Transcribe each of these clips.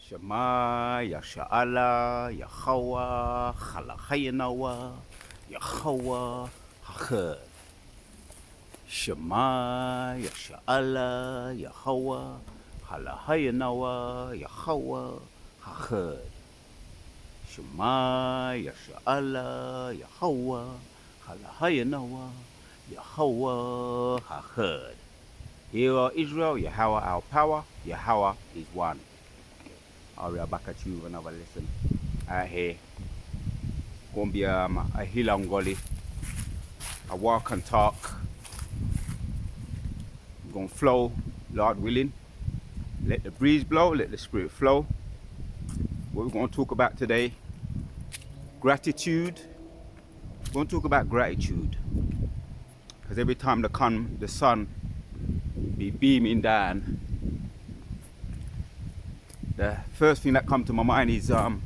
Shema, Yasha'Allah, Yahweh, Chalachayinawa, Yahweh, Hachad. Shema, Yasha'Allah, Yahweh, Chalachayinawa, Yahweh, Hachad. Shema, Yasha'Allah, Yahweh, Chalachayinawa, Yahweh, Hachad. Hear, Israel, Yahweh our power, Yahweh is one. I'll be back at you with another lesson. Out here, gonna be a Hilangoli, a walk and talk. I'm gonna flow, Lord willing. Let the breeze blow, let the spirit flow. What we're gonna talk about today, gratitude. We're gonna talk about gratitude. Because every time the sun be beaming down, the first thing that comes to my mind is the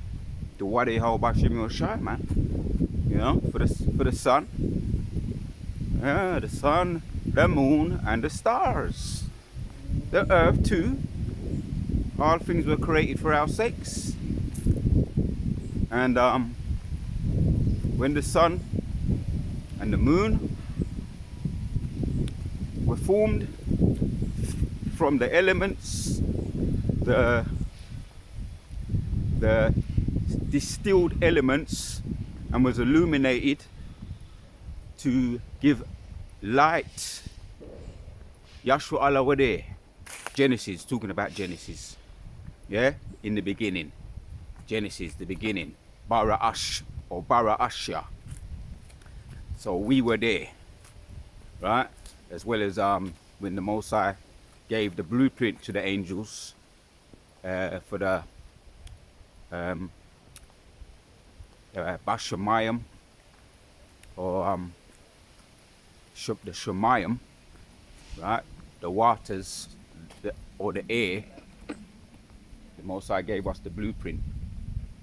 Wadi Ho Bashim Yoshai, man. You know, for the sun. Yeah, the sun, the moon, and the stars. The earth too. All things were created for our sakes. And when the sun and the moon were formed from the elements, the distilled elements, and was illuminated to give light. Yashua Allah were there. Genesis, talking about Genesis. Yeah, in the beginning. Genesis, the beginning. Bara Ash or Bara Ashya. So we were there, right? As well as when the Mosai gave the blueprint to the angels for the Bashamayim or the Shemayim, right? The waters or the air. The Mosai gave us the blueprint,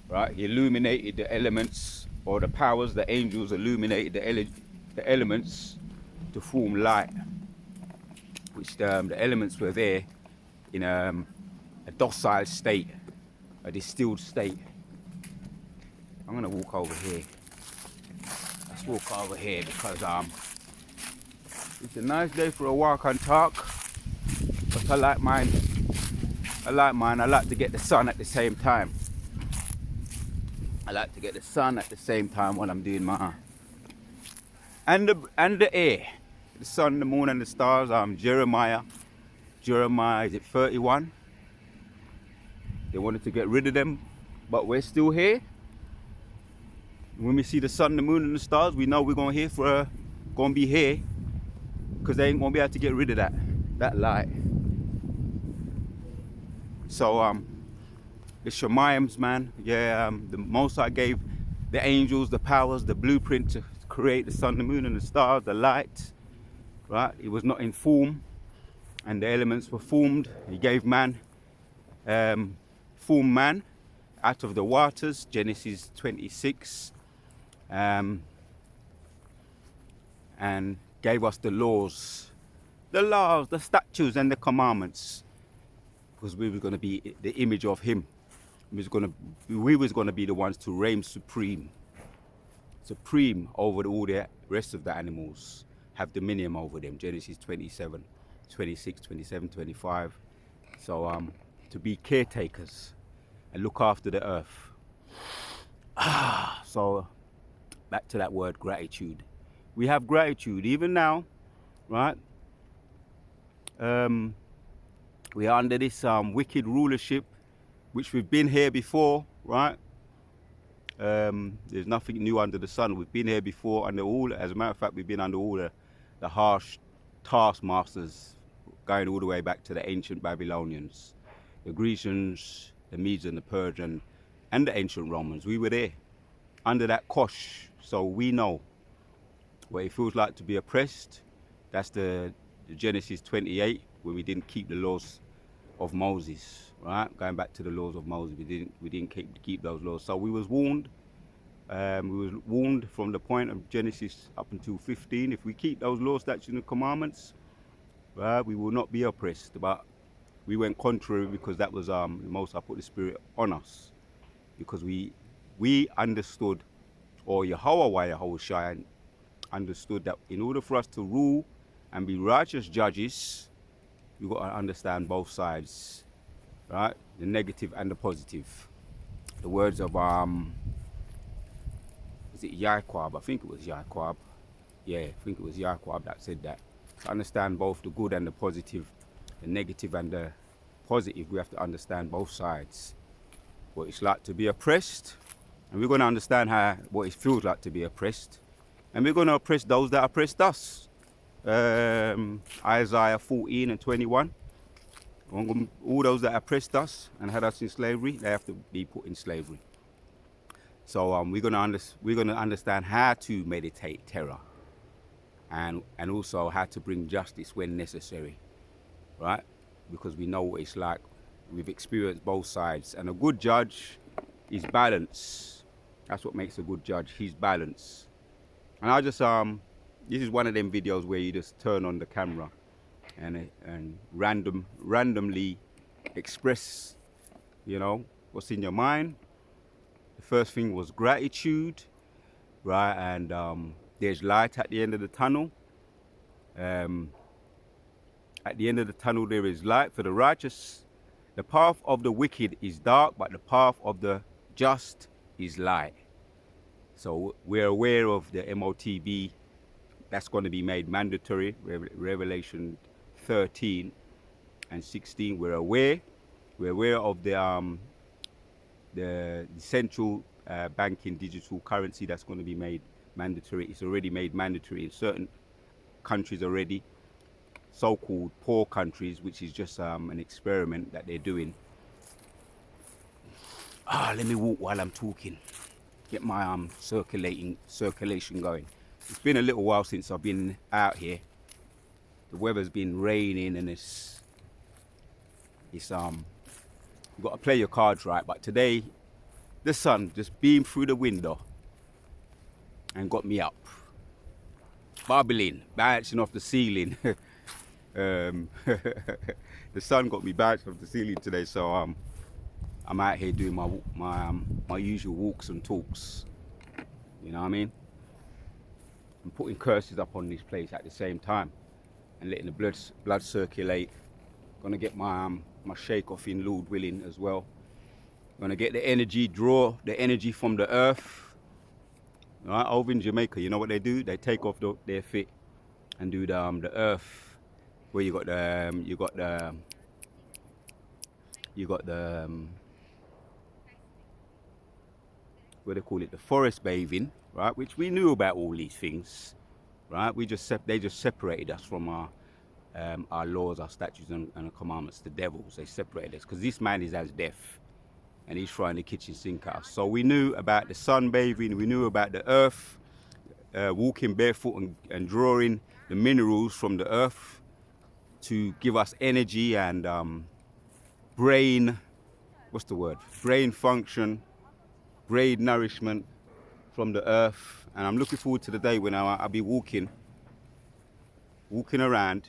right? He illuminated the elements or the powers. The angels illuminated the elements to form light, which the elements were there in a docile state, a distilled state. I'm gonna walk over here. Let's walk over here because it's a nice day for a walk and talk. But I like mine. I like to get the sun at the same time. I like to get the sun at the same time when I'm doing my and the air, the sun, the moon, and the stars. Jeremiah, is it 31? They wanted to get rid of them, but we're still here. When we see the sun, the moon, and the stars, we know we're gonna be here, because they ain't gonna be able to get rid of that light. So the Shemayims, man, yeah, the Mosai gave the angels the powers, the blueprint to create the sun, the moon, and the stars, the light, right? It was not in form, and the elements were formed. He gave man, formed man out of the waters, Genesis 26, and gave us the laws, the statutes, and the commandments, because we were going to be the image of him. We was going to be the ones to reign supreme over all the rest of the animals, have dominion over them. Genesis 27, 26, 27, 25. So to be caretakers and look after the earth. So back to that word, gratitude. We have gratitude even now, right? We are under this wicked rulership, which we've been here before, right? There's nothing new under the sun. We've been here before under all, as a matter of fact, we've been under all the harsh taskmasters, going all the way back to the ancient Babylonians, the Grecians, the Medes and the Persians, and the ancient Romans. We were there under that kosh, so we know what it feels like to be oppressed. That's the Genesis 28, when we didn't keep the laws of Moses, right? Going back to the laws of Moses, we didn't keep those laws. So we was warned. We was warned from the point of Genesis up until 15. If we keep those laws, statutes, and commandments, right, we will not be oppressed. But we went contrary because that was the Most High put the Spirit on us, because we understood, or Yahweh Yahushua understood, that in order for us to rule and be righteous judges, we've got to understand both sides, right? The negative and the positive. The words of is it Yaquab? I think it was Yaquab. Yeah, I think it was Yaquab that said that. To understand both the good and the positive, the negative and the positive, we have to understand both sides. What it's like to be oppressed, and we're going to understand what it feels like to be oppressed, and we're going to oppress those that oppressed us. Isaiah 14 and 21. All those that oppressed us and had us in slavery, they have to be put in slavery. So we're going to understand how to meditate terror, and also how to bring justice when necessary, right? Because we know what it's like. We've experienced both sides, and a good judge is balance. That's what makes a good judge. He's balance. And I just this is one of them videos where you just turn on the camera and randomly express, what's in your mind. The first thing was gratitude, right? And there's light at the end of the tunnel. At the end of the tunnel there is light for the righteous. The path of the wicked is dark, but the path of the just is light. So we're aware of the MOTB that's going to be made mandatory, Revelation 13 and 16. We're aware of the central banking digital currency that's going to be made mandatory. It's already made mandatory in certain countries already, so-called poor countries, which is just an experiment that they're doing. Let me walk while I'm talking, get my circulation going. It's been a little while since I've been out here. The weather's been raining, and it's you've got to play your cards right. But today the sun just beamed through the window and got me up, bubbling, bouncing off the ceiling. The sun got me bouncing off the ceiling today, so I'm out here doing my usual walks and talks. You know what I mean? I'm putting curses up on this place at the same time and letting the blood circulate. Gonna get my shake off in, Lord willing, as well. Gonna get the energy, draw the energy from the earth. Right, over in Jamaica, you know what they do? They take off their feet and do the earth, where you got the what they call it, the forest bathing, right? Which we knew about all these things, right? They just separated us from our laws, our statutes and commandments. The devils, they separated us because this man is as deaf, and he's throwing the kitchen sink at us. So we knew about the sun bathing, we knew about the earth, walking barefoot and drawing the minerals from the earth to give us energy and brain function, brain nourishment from the earth. And I'm looking forward to the day when I'll be walking around,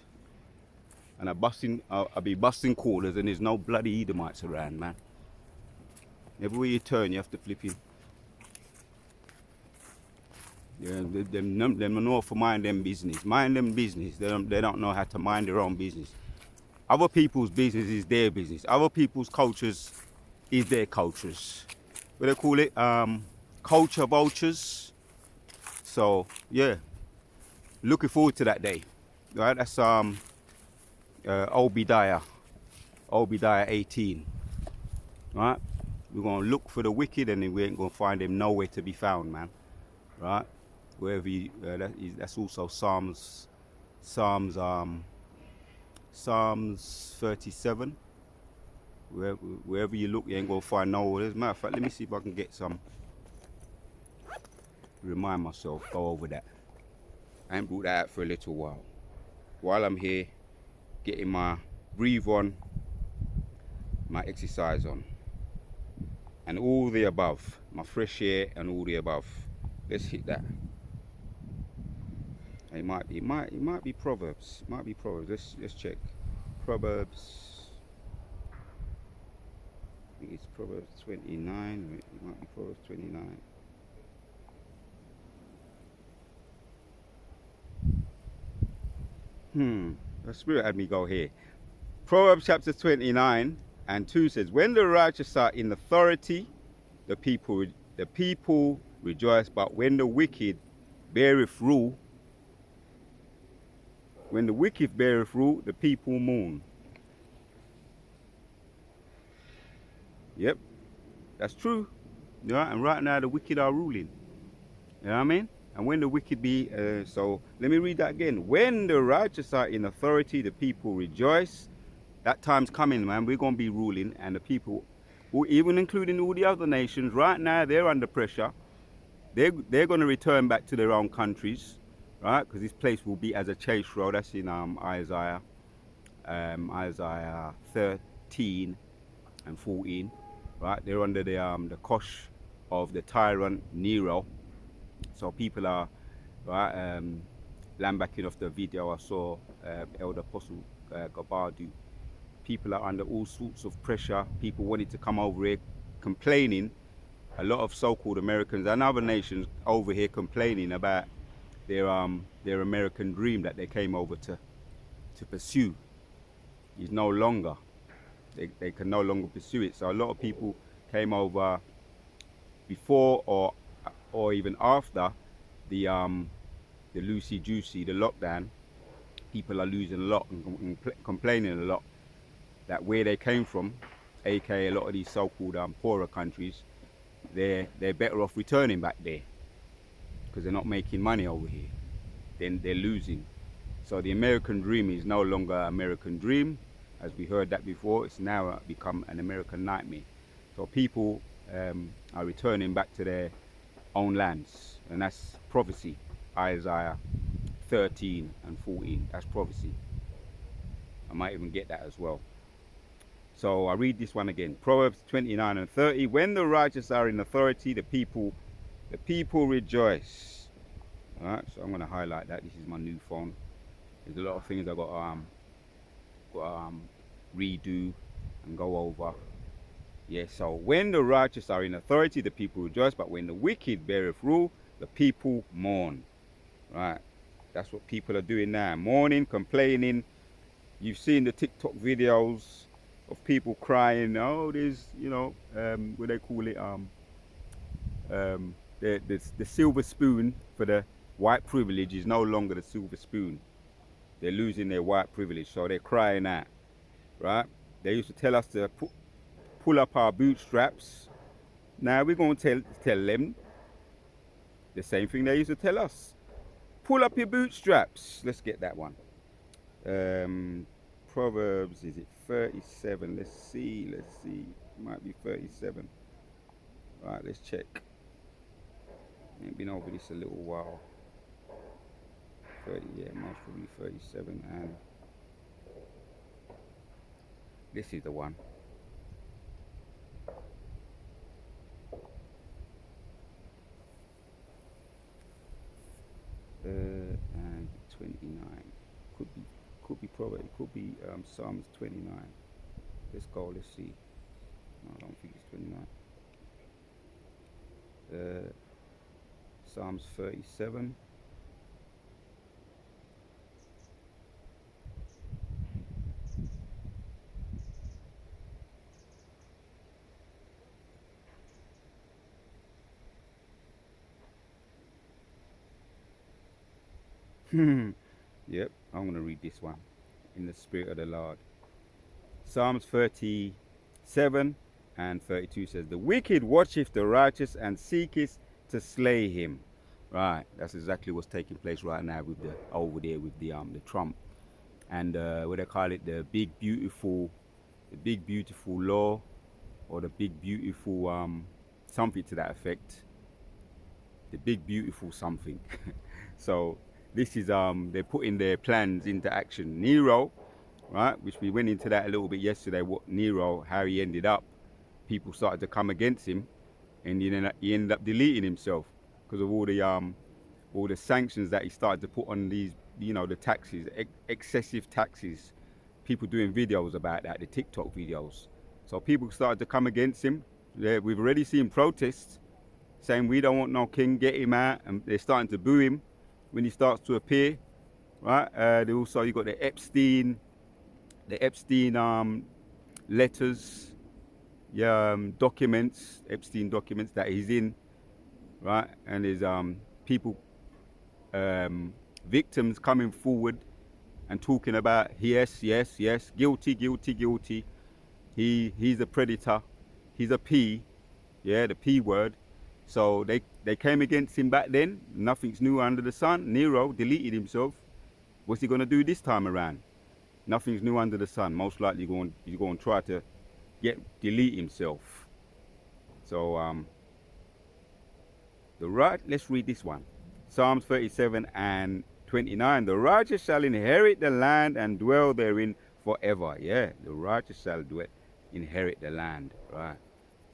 and I'll be busting corners, and there's no bloody Edomites around, man. Everywhere you turn, you have to flip in. Yeah, them know for mind them business. Mind them business. They don't know how to mind their own business. Other people's business is their business. Other people's cultures is their cultures. What they call it? Culture vultures. So yeah, looking forward to that day. Right? That's Obadiah 18. Right? We're gonna look for the wicked, and then we ain't gonna find them nowhere to be found, man. Right? Wherever you, that's also Psalms 37. Wherever you look, you ain't gonna find nowhere. As a matter of fact, let me see if I can get some. Remind myself, go over that. I ain't brought that out for a little while. While I'm here, getting my breathe on, my exercise on, and all the above, my fresh air and all the above. Let's hit that. It might be Proverbs. Let's check. Proverbs I think it's Proverbs 29. It might be Proverbs 29. The Spirit had me go here. Proverbs chapter 29 and 2 says, when the righteous are in authority, the people rejoice, but when the wicked beareth rule, the people mourn. Yep, that's true. Yeah, and right now the wicked are ruling. You know what I mean? And when the wicked be, so let me read that again. When the righteous are in authority, the people rejoice. That time's coming, man. We're going to be ruling, and the people, even including all the other nations, right now they're under pressure. They're going to return back to their own countries, right? Because this place will be as a chase road. That's in Isaiah 13 and 14, right? They're under the cosh of the tyrant Nero. So people are, right, lambacking off the video I saw, Elder Apostle Gabadu. People are under all sorts of pressure. People wanted to come over here complaining. A lot of so-called Americans and other nations over here complaining about their American dream that they came over to pursue is no longer. They can no longer pursue it. So a lot of people came over before or even after the loosey juicy, the lockdown. People are losing a lot and complaining a lot that where they came from, aka a lot of these so-called poorer countries, they're better off returning back there because they're not making money over here. Then they're losing. So the American dream is no longer an American dream, as we heard that before. It's now become an American nightmare. So people are returning back to their own lands, and that's prophecy. Isaiah 13 and 14. That's prophecy. I might even get that as well. So I read this one again. Proverbs 29 and 30. When the righteous are in authority, the people rejoice. All right, so I'm going to highlight that. This is my new phone. There's a lot of things I've got to redo and go over. Yeah, so when the righteous are in authority, the people rejoice, but when the wicked beareth rule, the people mourn. Right, that's what people are doing now. Mourning, complaining. You've seen the TikTok videos of people crying. Oh, there's, what they call it, the silver spoon for the white privilege is no longer the silver spoon. They're losing their white privilege, so they're crying out, right? They used to tell us to pull up our bootstraps. Now we're going to tell them the same thing they used to tell us. Pull up your bootstraps. Let's get that one. Proverbs, is it 37? Let's see. It might be 37. Right, let's check. Ain't been over this a little while. 30, yeah, most probably 37. And this is the one. And 29. Could be Proverbs. It could be Psalms 29. Let's go. Let's see. No, I don't think it's 29. Psalms 37. Yep, I'm going to read this one in the Spirit of the Lord. Psalms 37 and 32 says, the wicked watcheth the righteous and seeketh to slay him. Right, that's exactly what's taking place right now with over there with the Trump and what they call it, the big beautiful law, or the big beautiful something to that effect. The big beautiful something. So this is they're putting their plans into action. Nero, right, which we went into that a little bit yesterday, what Nero, how he ended up. People started to come against him, and he ended up deleting himself because of all the sanctions that he started to put on these, the taxes, excessive taxes. People doing videos about that, the TikTok videos. So people started to come against him. We've already seen protests saying we don't want no king, get him out, and they're starting to boo him when he starts to appear, right? They also, you got the Epstein letters, documents, Epstein documents that he's in, right? And there's people, victims coming forward and talking about yes, guilty. He's a predator, he's a P, the P word. So they came against him back then. Nothing's new under the sun. Nero deleted himself. What's he going to do this time around? Nothing's new under the sun. Most likely he's going to try to delete himself. So let's read this one. Psalms 37 and 29. The righteous shall inherit the land and dwell therein forever. Yeah, the righteous shall inherit the land. Right.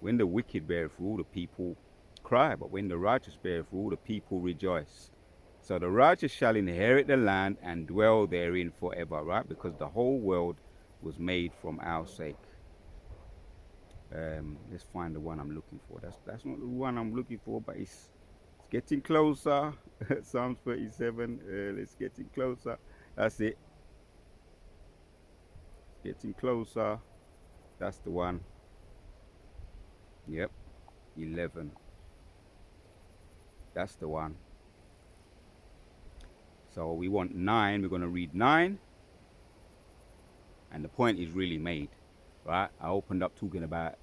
When the wicked bear rule, the people cry, but when the righteous bear rule, the people rejoice. So the righteous shall inherit the land and dwell therein forever, right? Because the whole world was made from our sake. Let's find the one I'm looking for. That's not the one I'm looking for, but it's getting closer. Psalms 37. Let's getting closer. That's it. Getting closer. That's the one. Yep. 11. That's the one. So we want 9. We're going to read 9. And the point is really made, right? I opened up talking about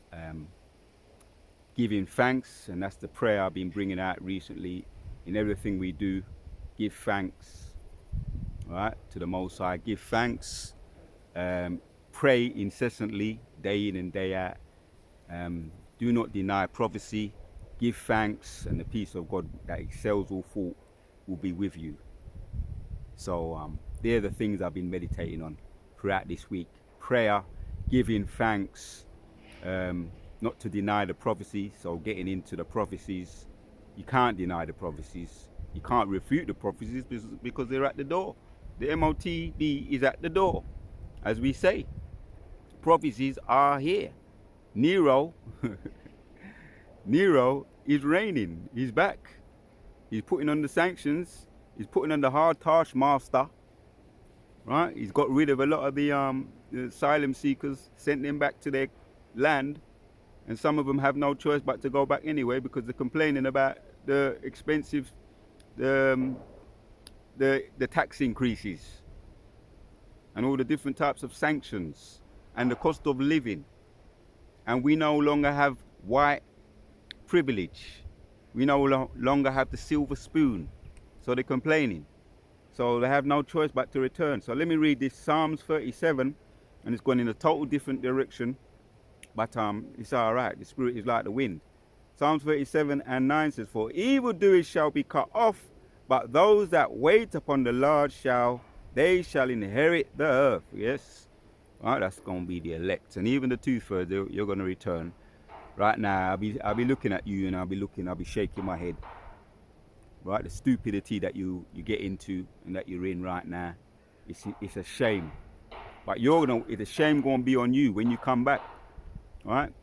giving thanks, and that's the prayer I've been bringing out recently. In everything we do, give thanks, right, to the Most High. Give thanks. Pray incessantly, day in and day out. Do not deny prophecy. Give thanks, and the peace of God that excels all thought will be with you. So they're the things I've been meditating on throughout this week. Prayer, giving thanks, not to deny the prophecy. So getting into the prophecies. You can't deny the prophecies. You can't refute the prophecies because they're at the door. The MOTB is at the door. As we say, prophecies are here. Nero is reigning. He's back. He's putting on the sanctions. He's putting on the hard taskmaster. Right? He's got rid of a lot of the asylum seekers, sent them back to their land, and some of them have no choice but to go back anyway because they're complaining about the expensive, the tax increases, and all the different types of sanctions, and the cost of living. And we no longer have white privilege. We no longer have the silver spoon. So they're complaining. So they have no choice but to return. So let me read this Psalms 37, and it's going in a total different direction. But it's all right. The spirit is like the wind. Psalms 37 and 9 says, for evildoers shall be cut off, but those that wait upon the Lord shall inherit the earth. Yes. Right, that's going to be the elect. And even the 2/3, you're going to return. Right now, I'll be looking at you, and I'll be shaking my head. Right, the stupidity that you get into and that you're in right now, it's a shame. But it's a shame going to be on you when you come back. Right,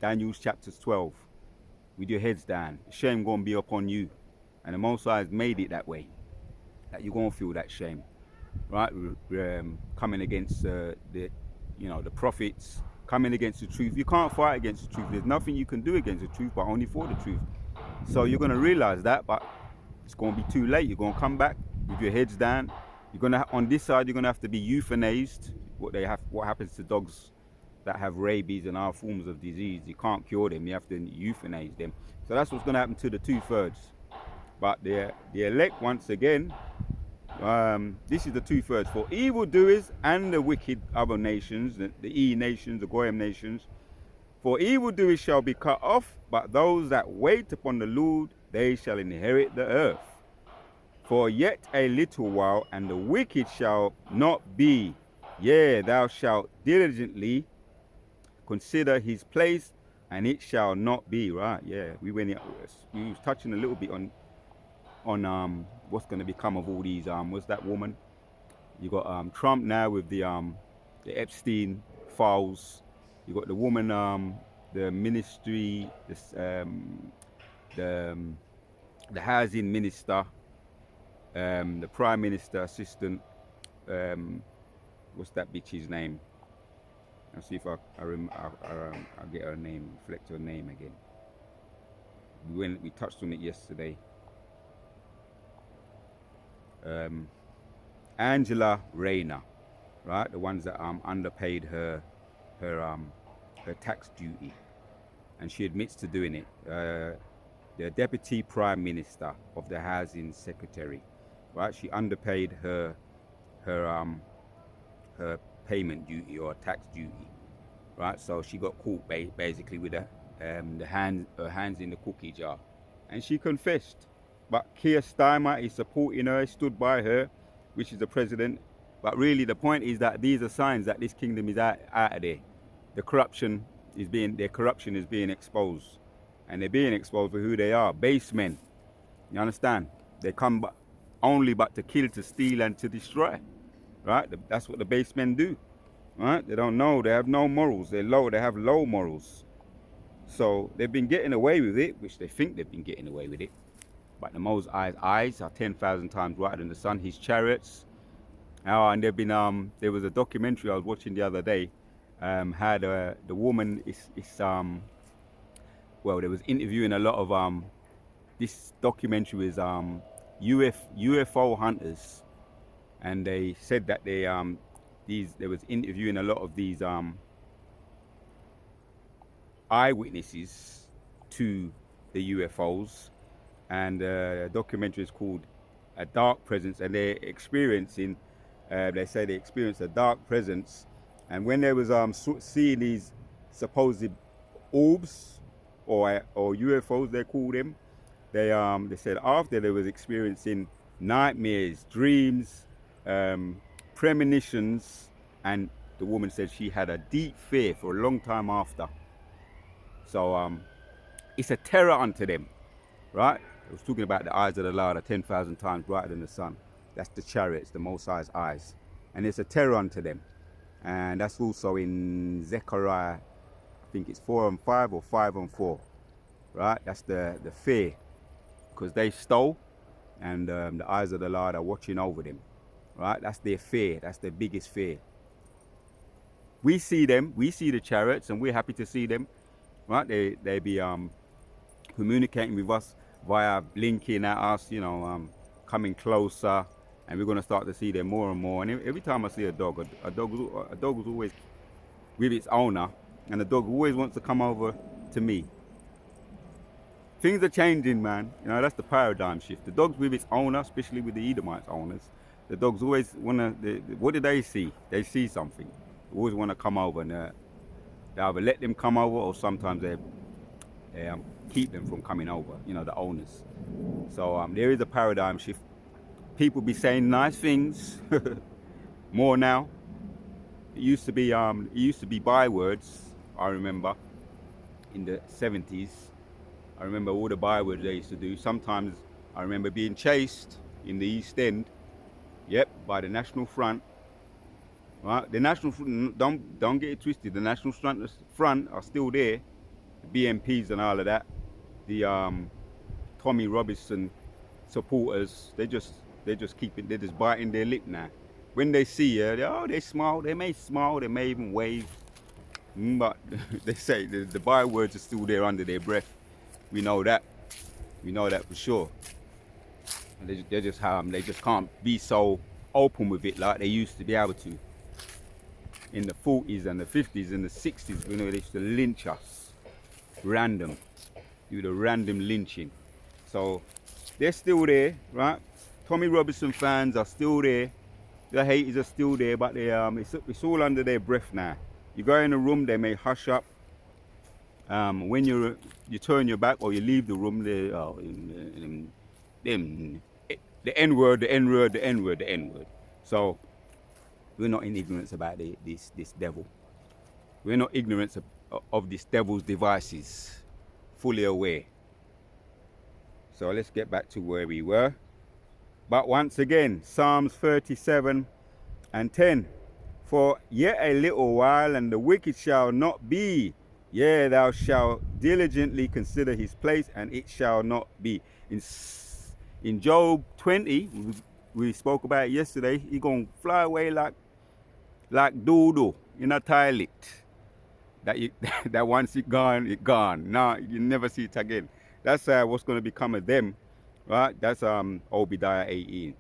Daniel's chapter 12, with your heads down. Shame going to be upon you, and the Most High has made it that way, that you're going to feel that shame. Right, coming against the prophets, coming against the truth. You can't fight against the truth. There's nothing you can do against the truth, but only for the truth. So you're going to realize that, but it's going to be too late. You're going to come back with your heads down. You're going to on this side, you're going to have to be euthanized. What happens to dogs that have rabies and other forms of disease? You can't cure them. You have to euthanize them. So that's what's going to happen to the 2/3. But the elect, once again, this is the 2/3 for evildoers and the wicked other nations, the E nations, the Goyim nations. For evildoers shall be cut off, but those that wait upon the Lord, they shall inherit the earth. For yet a little while, and the wicked shall not be. Yea, thou shalt diligently consider his place, and it shall not be. Right? Yeah, we was touching a little bit on what's going to become of all these. What's that woman? You got Trump now with the Epstein files. You got the woman, the ministry, the housing minister, the prime minister assistant. What's that bitch's name? I'll see if I'll get her name, reflect her name again. We touched on it yesterday. Angela Rayner, right? The ones that underpaid her tax duty, and she admits to doing it. The deputy prime minister of the housing secretary, right? She underpaid her payment duty or tax duty, right? So she got caught basically with her hands in the cookie jar, and she confessed. But Keir Starmer is supporting her, stood by her, which is the president. But really, the point is that these are signs that this kingdom is out of there. Their corruption is being exposed, and they're being exposed for who they are, base men. You understand? They come only but to kill, to steal, and to destroy. Right? That's what the base men do. Right? They don't know. They have no morals. They're low. They have low morals. So they've been getting away with it, which they think they've been getting away with it. But the Most High's eyes are 10,000 times brighter than the sun. His chariots. And they've been. There was a documentary I was watching the other day. Had the woman well, they was interviewing a lot of this documentary was UFO hunters, and they said that they was interviewing a lot of these eyewitnesses to the UFOs, and the documentary is called A Dark Presence, and they're experiencing. They say they experienced a dark presence, and when they was seeing these supposed orbs or UFOs, they call them, they said after they was experiencing nightmares, dreams, premonitions, and the woman said she had a deep fear for a long time after. So it's a terror unto them, right? I was talking about the eyes of the Lord are 10,000 times brighter than the sun. That's the chariots, the Most High's eyes. And it's a terror unto them. And that's also in Zechariah, I think it's 4:5 or 5:4, right? That's the fear, because they stole, and the eyes of the Lord are watching over them, right? That's their fear. That's their biggest fear. We see them, we see the chariots, and we're happy to see them, right? They be communicating with us via blinking at us, you know, coming closer, and we're going to start to see them more and more. And every time I see a dog is always with its owner, and the dog always wants to come over to me. Things are changing, man. You know, that's the paradigm shift. The dog's with its owner, especially with the Edomites owners. The dogs always want to, what do they see? They see something. They always want to come over, and they either let them come over, or sometimes they keep them from coming over, you know, the owners. So there is a paradigm shift. People be saying nice things more now. It used to be bywords. I remember in the 70s. I remember all the bywords they used to do. Sometimes I remember being chased in the East End, yep, by the National Front. Right? The National Front, don't get it twisted. The National Front are still there, the BMPs and all of that. The Tommy Robinson supporters, they're just biting their lip now. When they see you, they smile. They may smile. They may even wave. But they say the bywords are still there under their breath. We know that. We know that for sure. They just can't be so open with it like they used to be able to. In the 40s and the 50s and the 60s, you know, they used to lynch us. Random. Do the random lynching. So they're still there, right? Tommy Robinson fans are still there. The haters are still there, but they it's all under their breath now. You go in a room, they may hush up. When you turn your back or you leave the room, the N-word, the N-word, the N-word, the N-word. So we're not in ignorance about this devil. We're not ignorant of this devil's devices. Fully aware. So let's get back to where we were. But once again, Psalms 37 and 10. For yet a little while, and the wicked shall not be. Yea, thou shalt diligently consider his place, and it shall not be. In Job 20, we spoke about it yesterday, he gonna fly away like dodo in a toilet. That once it gone. Now you never see it again. That's what's gonna become of them, right? That's Obadiah 18,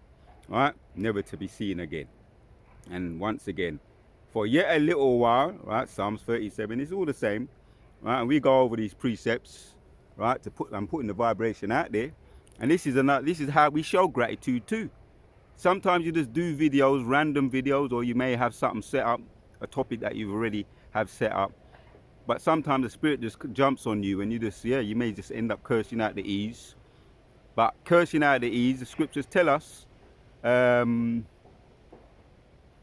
right? Never to be seen again. And once again, for yet a little while, right? Psalms 37 is all the same, right? And we go over these precepts, right? I'm putting the vibration out there, and this is how we show gratitude too. Sometimes you just do videos, random videos, or you may have something set up, a topic that you've already have set up. But sometimes the spirit just jumps on you, and you may just end up cursing out the ease. But cursing out the ease, the scriptures tell us,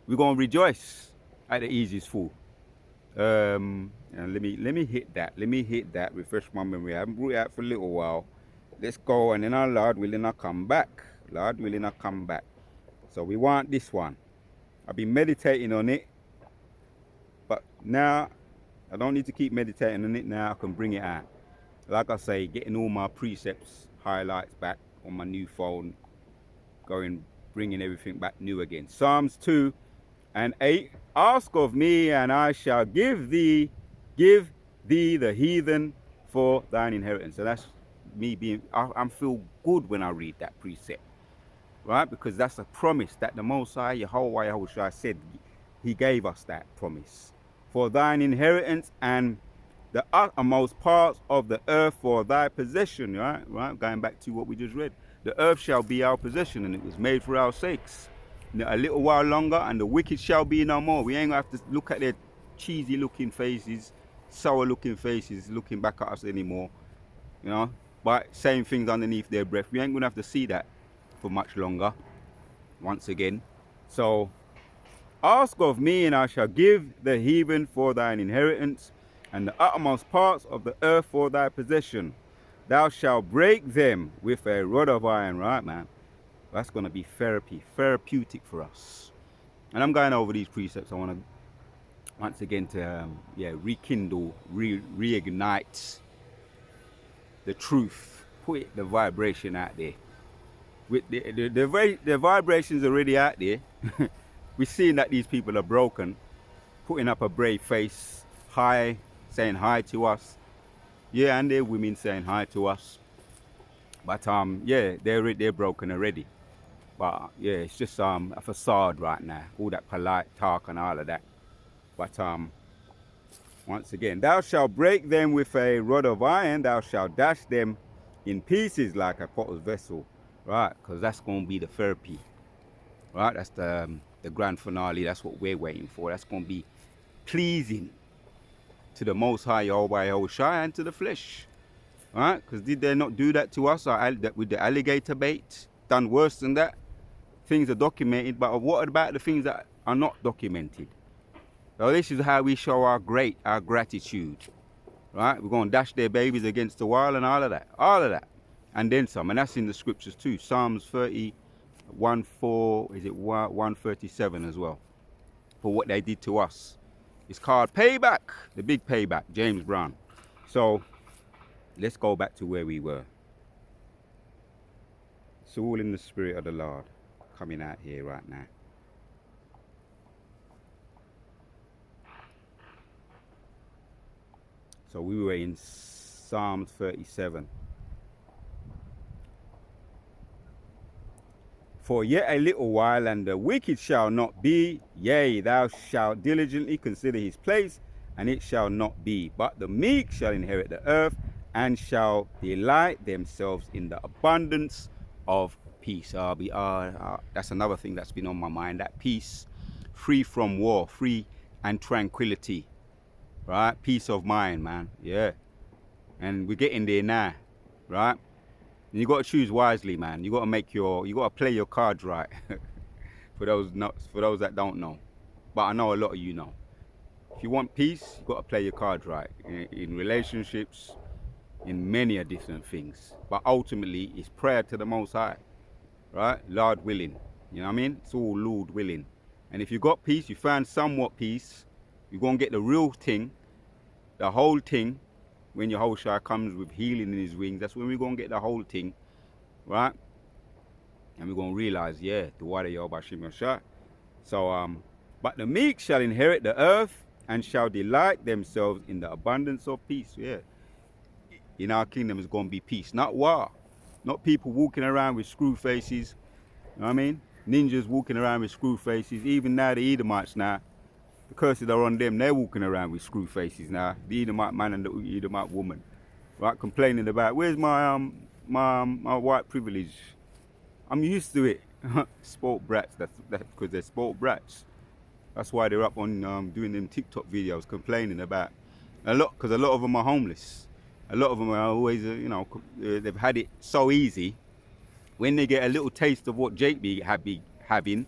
we're gonna rejoice at the ease is full. And let me hit that. Let me hit that. Refresh my memory. I haven't brought it out for a little while. Let's go, and then our Lord willing, I'll come back. Lord willing, I'll come back. So we want this one. I've been meditating on it, but now I don't need to keep meditating on it. Now I can bring it out. Like I say, getting all my precepts, highlights back on my new phone, bringing everything back new again. Psalms 2 and 8. Ask of me, and I shall give thee the heathen for thine inheritance. So that's me I feel good when I read that precept, right? Because that's a promise that the Most High, Yahuwah said. He gave us that promise. For thine inheritance and the uttermost parts of the earth for thy possession, right? Going back to what we just read. The earth shall be our possession, and it was made for our sakes. A little while longer, and the wicked shall be no more. We ain't gonna have to look at their cheesy looking faces, sour looking faces looking back at us anymore, but saying things underneath their breath. We ain't gonna have to see that for much longer, once again. So ask of me, and I shall give the heathen for thine inheritance, and the uttermost parts of the earth for thy possession. Thou shalt break them with a rod of iron, right, man? That's going to be therapeutic for us. And I'm going over these precepts. I want to, once again, to rekindle, reignite the truth, put the vibration out there. With the vibrations already out there, we're seeing that these people are broken, putting up a brave face, saying hi to us. Yeah, and they're women saying hi to us. But they're broken already. But yeah, it's just a facade right now. All that polite talk and all of that. But once again, thou shalt break them with a rod of iron. Thou shalt dash them in pieces like a potter's vessel. Right, because that's going to be the therapy. Right, that's the grand finale. That's what we're waiting for. That's going to be pleasing to the Most High Yahuwah and to the flesh. Right, because did they not do that to us with the alligator bait? Done worse than that? Things are documented, but what about the things that are not documented? So this is how we show our gratitude, right? We're going to dash their babies against the wall and all of that, and then some, and that's in the scriptures too. Psalms 137 as well, for what they did to us. It's called payback, the big payback, James Brown. So let's go back to where we were. It's all in the spirit of the Lord coming out here right now. So we were in Psalms 37. For yet a little while, and the wicked shall not be. Yea, thou shalt diligently consider his place, and it shall not be. But the meek shall inherit the earth, and shall delight themselves in the abundance of peace. That's another thing that's been on my mind, that peace, free from war, free and tranquility, right? Peace of mind, man. Yeah. And we're getting there now, right? And you got to choose wisely, man. You got to play your cards right. for those that don't know, but I know a lot of you know. If you want peace, you got to play your cards right in relationships, in many different things. But ultimately, it's prayer to the Most High, right? Lord willing, you know what I mean? It's all Lord willing, And if you got peace, you find somewhat peace, you're going to get the real thing, the whole thing. When Yahushua comes with healing in his wings, that's when we're going to get the whole thing, right? And we're going to realize, yeah, the water Yahweh Shah. So, but the meek shall inherit the earth and shall delight themselves in the abundance of peace. Yeah. In our kingdom is going to be peace, not war. Not people walking around with screw faces. You know what I mean? Ninjas walking around with screw faces. Even now, the Edomites now, the curses are on them. They're walking around with screw faces now. The Edomite man and the Edomite woman, right? Complaining about, where's my white privilege? I'm used to it. Spoiled brats. That's because they're spoiled brats. That's why they're up on doing them TikTok videos complaining about because a lot of them are homeless. A lot of them are always, they've had it so easy. When they get a little taste of what Jake be having,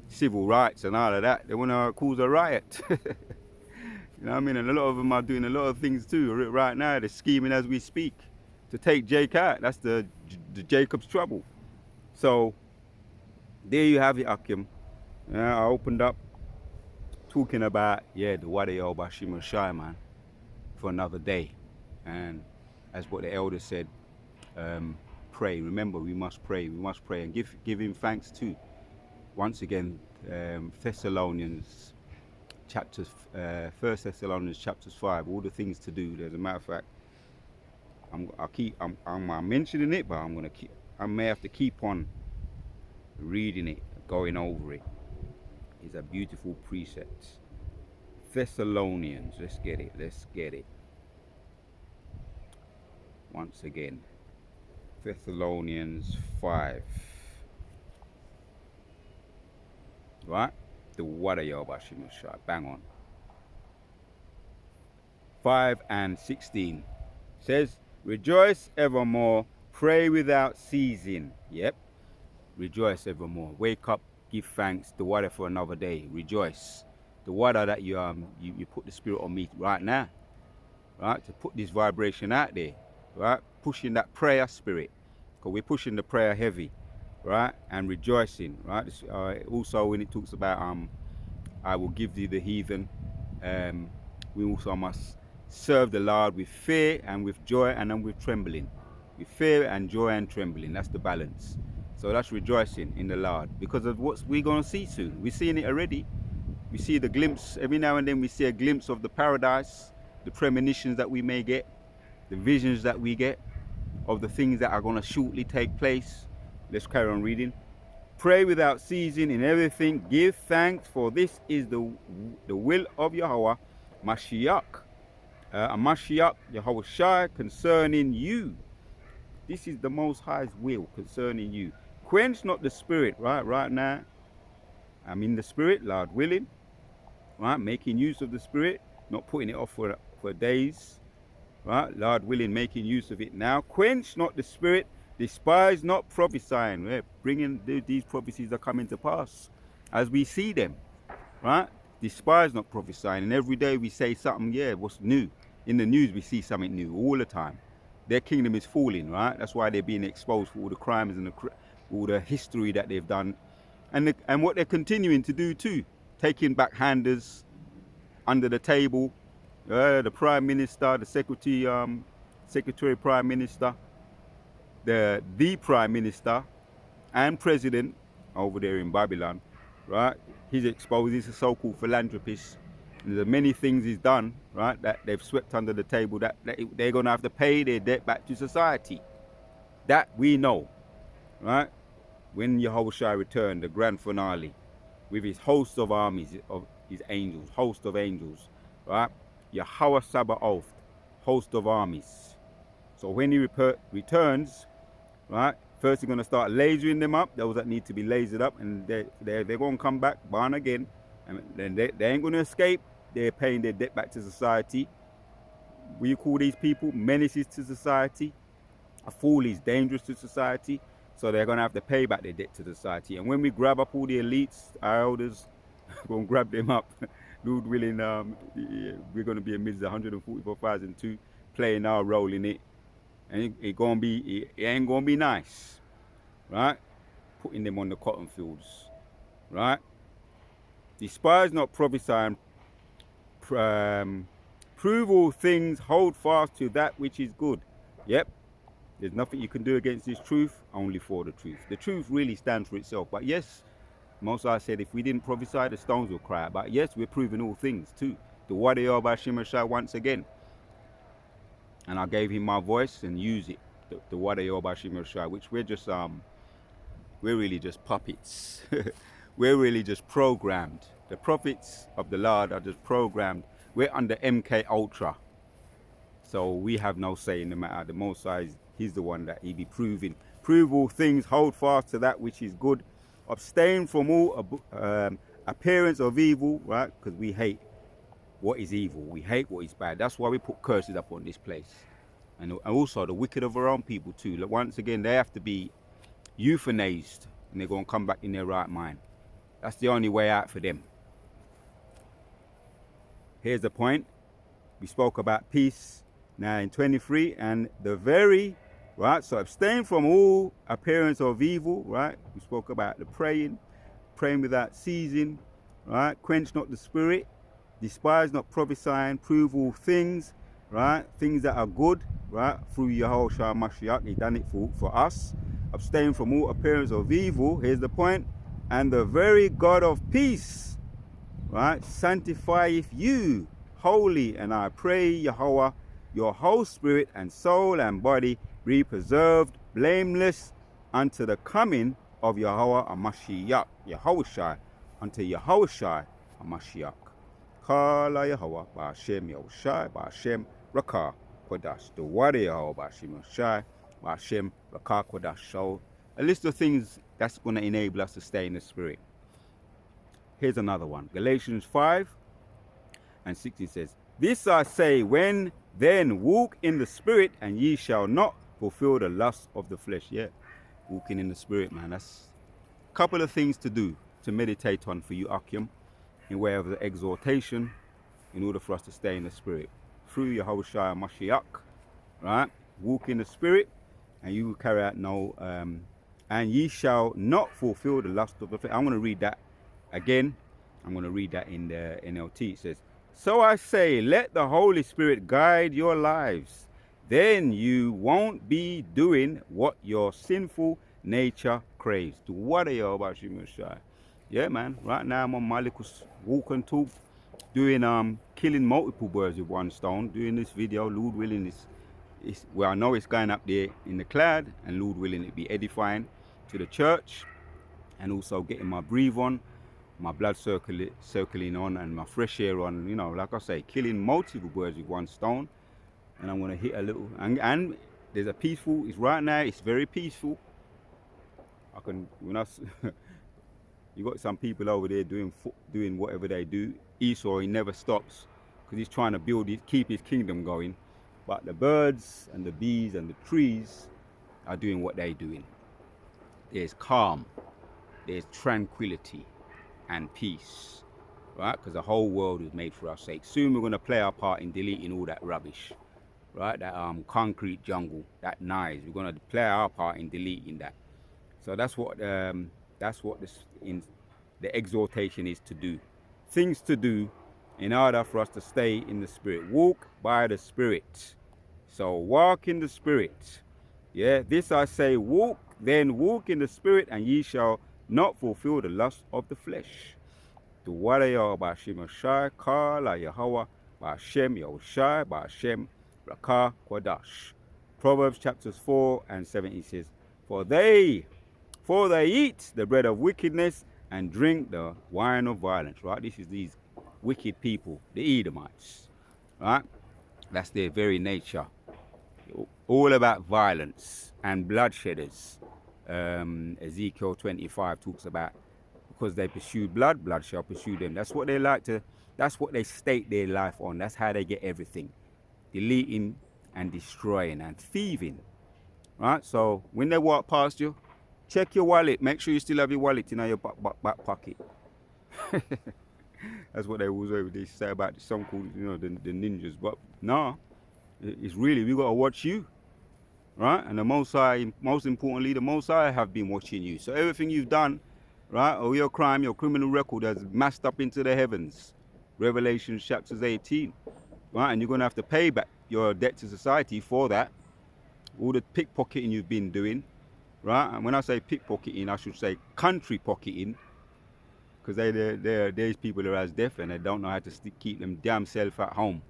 civil rights and all of that, they want to cause a riot. You know what I mean? And a lot of them are doing a lot of things too. Right now, they're scheming as we speak to take Jake out. That's the Jacob's trouble. So there you have it, Akim. I opened up talking about, the Wadayel Bashim Shai, man, for another day. And as what the elder said, pray. Remember, we must pray and give him thanks too. Once again, Thessalonians chapters, 1 Thessalonians chapters 5, all the things to do. As a matter of fact, I'm mentioning it, but I may have to keep on reading it, going over it. It's a beautiful precept. Thessalonians, let's get it. Once again, Thessalonians 5. Right? The water Yahweh, bang on. 5 and 16 says, rejoice evermore, pray without ceasing. Yep. Rejoice evermore. Wake up, give thanks, the water for another day. Rejoice. The water that you put the spirit on me right now. Right? To put this vibration out there. Right? Pushing that prayer spirit. Because we're pushing the prayer heavy. Right? And rejoicing. Right? Also when it talks about I will give thee the heathen, we also must serve the Lord with fear and with joy and then with trembling. With fear and joy and trembling. That's the balance. So that's rejoicing in the Lord because of what we're going to see soon. We're seeing it already. We see the glimpse, every now and then we see a glimpse of the paradise, the premonitions that we may get, the visions that we get of the things that are going to shortly take place. Let's carry on reading. Pray without ceasing in everything. Give thanks, for this is the will of Yahweh, Mashiach. Mashiach, Yahweh Shai, concerning you. This is the Most High's will concerning you. Quench not the spirit, right? Right now, I'm in the spirit, Lord willing, right? Making use of the spirit, not putting it off for days, right? Lord willing, making use of it now. Quench not the spirit, despise not prophesying. We're bringing these prophecies are coming to pass as we see them, right? Despise not prophesying. And every day we say something, what's new? In the news, we see something new all the time. Their kingdom is falling, right? That's why they're being exposed for all the crimes and all the history that they've done. And what they're continuing to do too. Taking backhanders under the table. The Prime Minister, the Secretary Prime Minister, the Prime Minister and President over there in Babylon, right? He's exposed, he's a so-called philanthropist. And there's many things he's done, right, that they've swept under the table that they're going to have to pay their debt back to society. That we know, right? When Yahushua returned, the grand finale, with his host of armies, of his angels, host of angels, right? Yahweh Sabaoth, host of armies. So when he returns, right, first he's going to start lasering them up, those that need to be lasered up, and they're going to come back, born again, and then they ain't going to escape. They're paying their debt back to society. We call these people menaces to society. A fool is dangerous to society. So they're going to have to pay back their debt to society. And when we grab up all the elites, our elders, we're going to grab them up. Lord willing, we're going to be amidst the 144,002 playing our role in it. And it ain't going to be nice, right? Putting them on the cotton fields, right? Despise not prophesying. Prove all things, hold fast to that which is good. Yep, there's nothing you can do against this truth, only for the truth. The truth really stands for itself. But yes, Most High said if we didn't prophesy, the stones will cry out. But yes, we're proving all things too. The Wadi of Hashem Shai once again. And I gave him my voice and use it. The Wadi of Hashem Shai, which we're really just puppets. We're really just programmed. The prophets of the Lord are just programmed. We're under MK Ultra. So we have no say in the matter. The Most High, he's the one that he be proving. Prove all things, hold fast to that which is good. Abstain from all appearance of evil, right? Because we hate what is evil. We hate what is bad. That's why we put curses up on this place. And also the wicked of our own people too. Like once again, they have to be euthanized and they're going to come back in their right mind. That's the only way out for them. Here's the point. We spoke about peace now in 23 and the very, right? So abstain from all appearance of evil, right? We spoke about the praying without ceasing, right? Quench not the spirit, despise not prophesying, prove all things, right? Things that are good, right? Through Yahushua Mashiach, he done it for us. Abstain from all appearance of evil. Here's the point. And the very God of peace, right, sanctifieth you holy. And I pray, Yahweh, your whole spirit and soul and body be preserved blameless unto the coming of Yahweh HaMashiach, Yahushai, unto Yahushai HaMashiach. Kala Yahweh, Ba'ashem Yahushai, Ba'ashem Rakah Kodash. The Wadi Yahweh, Ba'ashem Yahushai, Ba'ashem Rakah Kodash. So a list of things that's going to enable us to stay in the spirit. Here's another one. Galatians 5:16 says, this I say, when then walk in the spirit, and ye shall not fulfill the lust of the flesh. Yeah, walking in the spirit, man. That's a couple of things to do, to meditate on for you, Akim, in way of the exhortation, in order for us to stay in the spirit. Through Yahushua Mashiach, right? Walk in the spirit, and you will carry out and ye shall not fulfill the lust of the flesh. I'm going to read that again. I'm going to read that in the NLT. It says, so I say, let the Holy Spirit guide your lives. Then you won't be doing what your sinful nature craves. To what are you about, Shimashai? Yeah, man. Right now I'm on my little walk and talk, doing killing multiple birds with one stone. Doing this video, Lord willing, well, I know it's going up there in the cloud, and Lord willing, it be edifying to the church, and also getting my breathe on, my blood circling on, and my fresh air on. You know, like I say, killing multiple birds with one stone. And I'm gonna hit a little, and there's a peaceful. It's right now. It's very peaceful. I can, you got some people over there doing whatever they do. Esau, he never stops because he's trying to keep his kingdom going. But the birds and the bees and the trees are doing what they're doing. There's calm, there's tranquility and peace, right? Because the whole world is made for our sake. Soon we're going to play our part in deleting all that rubbish, right? That concrete jungle, that knives. We're going to play our part in deleting that. So that's what the exhortation is to do. Things to do in order for us to stay in the spirit. Walk by the spirit. So walk in the spirit. Yeah, this I say, walk in the spirit, and ye shall not fulfill the lust of the flesh. The warrior Ba'ashem Shai, Kala Yahweh, Ba'ashem Yahushai, Ba'ashem Rakah Kodash. Proverbs chapters 4:17 says, For they eat the bread of wickedness and drink the wine of violence. Right? This is these wicked people, the Edomites. Right? That's their very nature. All about violence and bloodshedders. Ezekiel 25 talks about, because they pursue blood, blood shall pursue them. That's what they stake their life on. That's how they get everything. Deleting and destroying and thieving. Right? So when they walk past you, check your wallet. Make sure you still have your wallet in your back pocket. That's what they always say about the song called, the ninjas. But no, it's really, we got to watch you. Right? And the Most High, most importantly, the Most High have been watching you. So everything you've done, right? Or your crime, your criminal record has massed up into the heavens. Revelation chapters 18, right? And you're going to have to pay back your debt to society for that. All the pickpocketing you've been doing, right? And when I say pickpocketing, I should say country pocketing, because there's people that are as deaf and they don't know how to keep them damn self at home.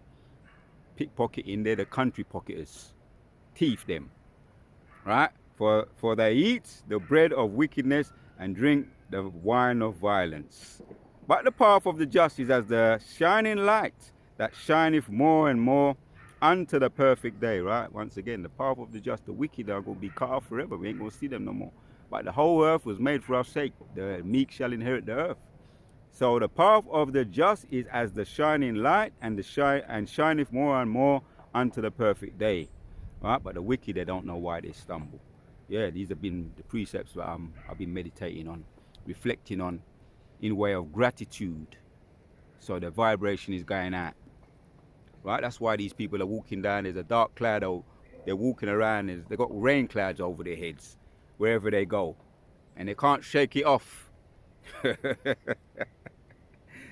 Pickpocketing, they're the country pocketers. Thief them, right? For they eat the bread of wickedness and drink the wine of violence. But the path of the just is as the shining light that shineth more and more unto the perfect day, right? Once again, the path of the just, the wicked are going to be cut off forever. We ain't going to see them no more. But the whole earth was made for our sake. The meek shall inherit the earth. So the path of the just is as the shining light and shineth more and more unto the perfect day. Right? But the wicked, they don't know why they stumble. Yeah, these have been the precepts that I've been meditating on, reflecting on in way of gratitude. So the vibration is going out. Right? That's why these people are walking down. There's a dark cloud. They're walking around. They've got rain clouds over their heads wherever they go. And they can't shake it off.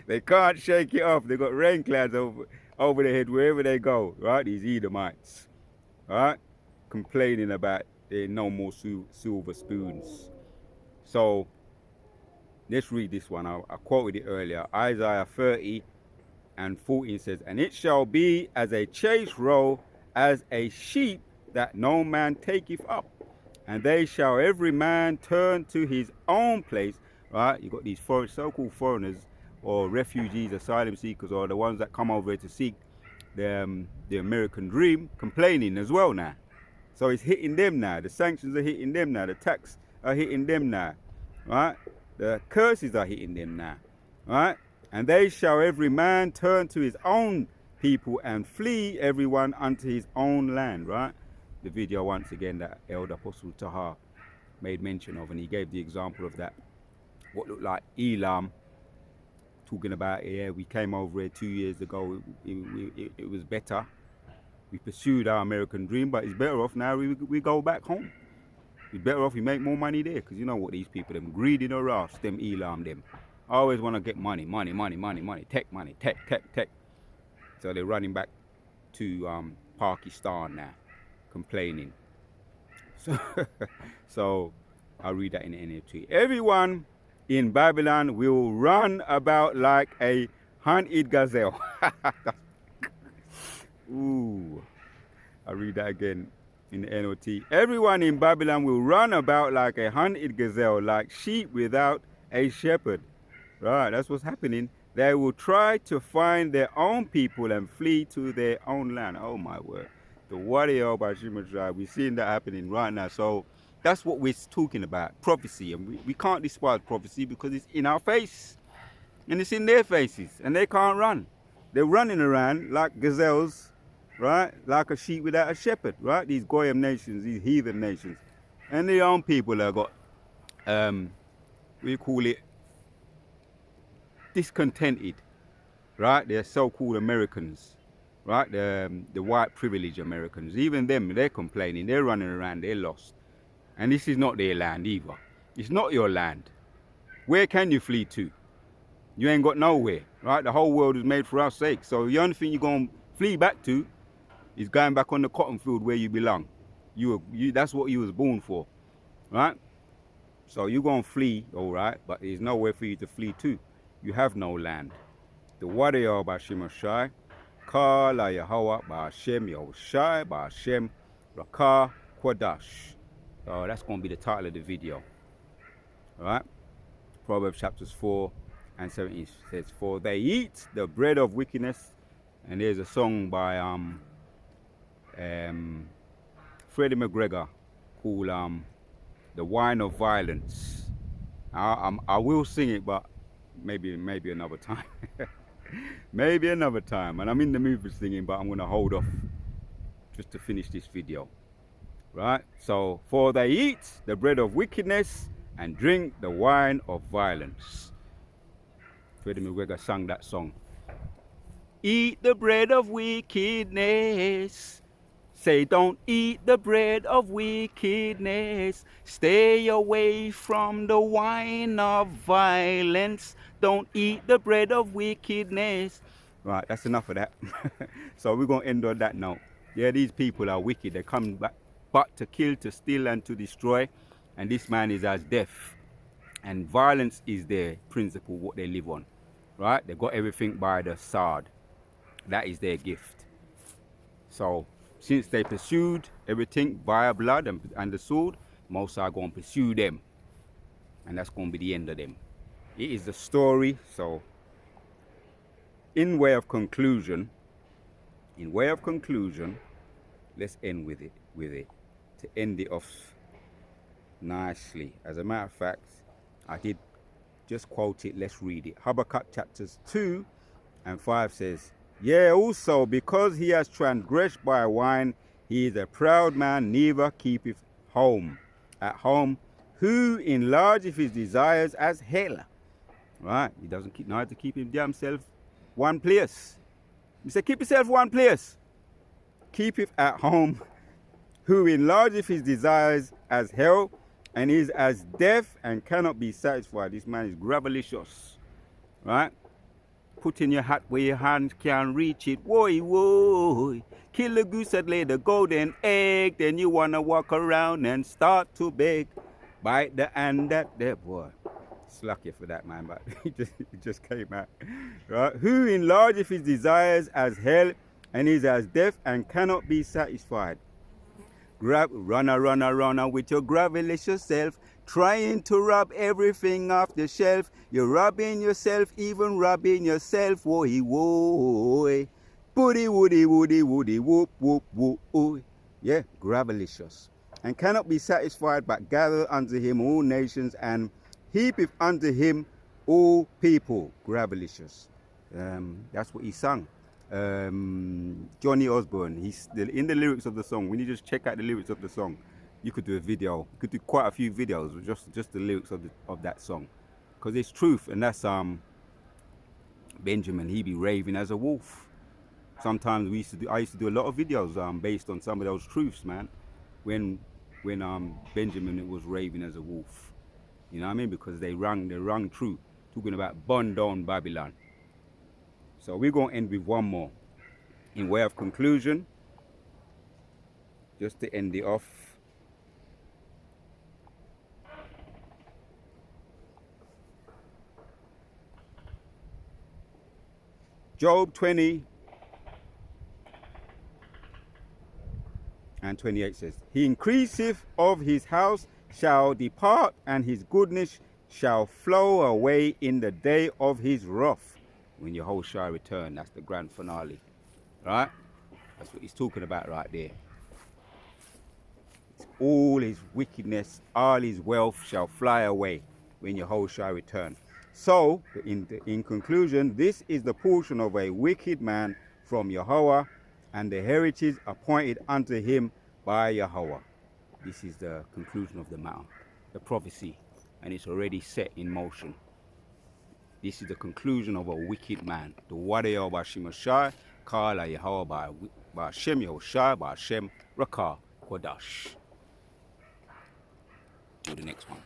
They can't shake it off. They've got rain clouds over their head wherever they go. Right? These Edomites. Right? Complaining about there no more silver spoons. So let's read this one. I quoted it earlier. Isaiah 30 and 14 says, and it shall be as a chase roe, as a sheep that no man taketh up, and they shall every man turn to his own place. Right? You got these so-called foreigners or refugees, asylum seekers, or the ones that come over here to seek the American dream, complaining as well now. So it's hitting them now. The sanctions are hitting them now. The tax are hitting them now. Right? The curses are hitting them now. Right? And they shall every man turn to his own people and flee everyone unto his own land. Right? The video once again that Elder Apostle Taha made mention of, and he gave the example of that. What looked like Elam, talking about, yeah, we came over here 2 years ago. It was better. We pursued our American dream, but it's better off now we go back home. It's better off we make more money there, because you know what these people, them greedy no rafts, them Elam, them. I always want to get money, tech money, tech. So they're running back to Pakistan now, complaining. So I'll read that in the NFT. Everyone in Babylon will run about like a hunted gazelle. Ooh, I'll read that again in the NOT. Everyone in Babylon will run about like a hunted gazelle, like sheep without a shepherd. Right, that's what's happening. They will try to find their own people and flee to their own land. Oh my word. The warrior by Shimashai, we're seeing that happening right now. So that's what we're talking about, prophecy. And we can't despise prophecy because it's in our face. And it's in their faces. And they can't run. They're running around like gazelles, right? Like a sheep without a shepherd, right? These Goyim nations, these heathen nations. And their own people have got, we call it, discontented, right? They're so-called Americans, right? The white privileged Americans. Even them, they're complaining. They're running around. They're lost. And this is not their land either. It's not your land. Where can you flee to? You ain't got nowhere, right? The whole world is made for our sake. So the only thing you're going to flee back to is going back on the cotton field where you belong. That's what you was born for, right? So you're going to flee, all right, but there's nowhere for you to flee to. You have no land. The warrior by Shimashai, Ka la Yahweh by Hashem Yahushai by Hashem Rakah Kwadash. So that's going to be the title of the video, all right? Proverbs chapters 4 and 17 says, for they eat the bread of wickedness. And there's a song by Freddie McGregor called The Wine of Violence. I will sing it, but maybe another time. Maybe another time. And I'm in the mood for singing, but I'm going to hold off just to finish this video. Right? So, for they eat the bread of wickedness and drink the wine of violence. Freddie McGregor sang that song. Eat the bread of wickedness. Say, don't eat the bread of wickedness. Stay away from the wine of violence. Don't eat the bread of wickedness. Right, that's enough of that. So we're going to end on that note. Yeah, these people are wicked. They come back but to kill, to steal, and to destroy. And this man is as deaf. And violence is their principle, what they live on. Right? They got everything by the sword. That is their gift. So since they pursued everything via blood and the sword, Most are going to pursue them. And that's going to be the end of them. It is the story. So in way of conclusion, let's end with it. To end it off nicely. As a matter of fact, I did just quote it. Let's read it. Habakkuk chapters 2 and 5 says, "Yea, also because he has transgressed by wine, he is a proud man, neither keepeth at home, who enlargeth his desires as hell." Right? He doesn't know how to keep him damn self one place. He said, keep yourself one place. Keepeth at home, who enlargeth his desires as hell, and is as deaf and cannot be satisfied. This man is gravelicious. Right? Put in your hat where your hand can reach it. Woy, woy. Kill the goose that laid the golden egg. Then you want to walk around and start to beg. Bite the hand that there, boy. Slack you for that, man, but it just came out. Right? Who enlargeth his desires as hell, and is as deaf and cannot be satisfied. Runner with your gravelicious self, trying to rob everything off the shelf. You're robbing yourself, even robbing yourself. Woy, woy. Woody, woody, woody, woody, whoop, whoop, whoop, whoop. Yeah, gravelicious. And cannot be satisfied, but gather unto him all nations, and heapeth unto him all people. Gravelicious. That's what he sung. Johnny Osborne, he's in the lyrics of the song. When you just check out the lyrics of the song, you could do a video. You could do quite a few videos with just the lyrics of that song, because it's truth. And that's Benjamin. He be raving as a wolf. Sometimes I used to do a lot of videos based on some of those truths, man. When Benjamin was raving as a wolf, you know what I mean? Because they rung true, talking about burn down Babylon. So we're going to end with one more. In way of conclusion, just to end it off. Job 20 and 28 says, "He increaseth of his house shall depart, and his goodness shall flow away in the day of his wrath." When Yahushua return, that's the grand finale. Right? That's what he's talking about right there. It's all his wickedness, all his wealth shall fly away when Yahushua return. So, in conclusion, this is the portion of a wicked man from Yahweh, and the heritage appointed unto him by Yahweh. This is the conclusion of the matter, the prophecy, and it's already set in motion. This is the conclusion of a wicked man. The Wadayo Bashim Shai, Kala Yahweh by Shem Yahushai, by Shem Rakah Kodash. Do the next one.